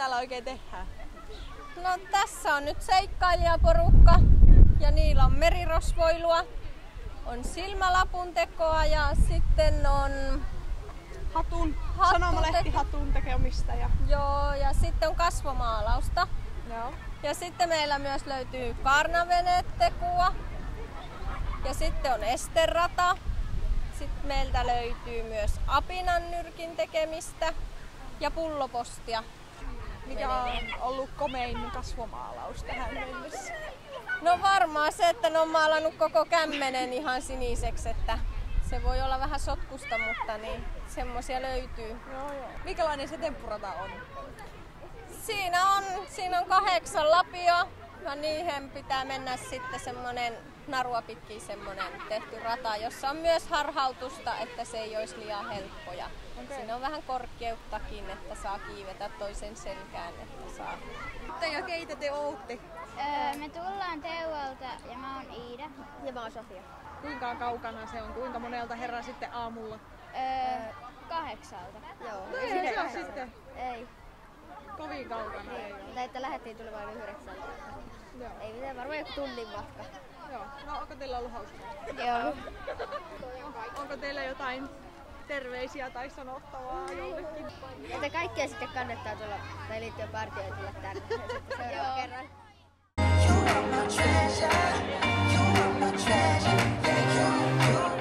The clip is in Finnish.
täällä oikein tehdään? No tässä on nyt seikkailijaporukka ja niillä on merirosvoilua, on silmälapuntekoa ja sitten on sanomalehtihatun tekemistä. Joo, ja sitten on kasvomaalausta. Joo. Ja sitten meillä myös löytyy kaarnavenetekua ja sitten on esterata. Sitten meiltä löytyy myös apinannyrkin tekemistä ja pullopostia. Mikä on ollut komein kasvomaalaus tähän mennessä? No varmaan se, että ne on maalannut koko kämmenen ihan siniseksi, että se voi olla vähän sotkusta, mutta niin semmosia löytyy. Joo. Minkälainen se temppurata on? Siinä on 8 lapio ja niihin pitää mennä sitten semmonen narua pitkin semmonen tehty rata, jossa on myös harhautusta, että se ei olisi liian helppo. Ja siinä on vähän korkeuttakin, että saa kiivetä toisen selkään, että saa. Ja keitä te ootte? Me tullaan Teuvalta ja mä oon Iida. Ja mä oon Sofia. Kuinka kaukana se on? Kuinka monelta herää sitten aamulla? 8. Joo. Ei se ole sitten Ei. kovin kaukana. Ei ole. Tai että lähdettiin tulemaan 9. Joo. Ei mitään, varmaan joku tunnin matka. Joo. No onko teillä ollut hauskaa? Joo. Onko teillä jotain terveisiä tai sanottavaa jollekin? Että kaikkia sitten kannattaa tulla, tai liittyä partioon tulla tänne sitten seuraavan kerran. You are my treasure, yeah, you.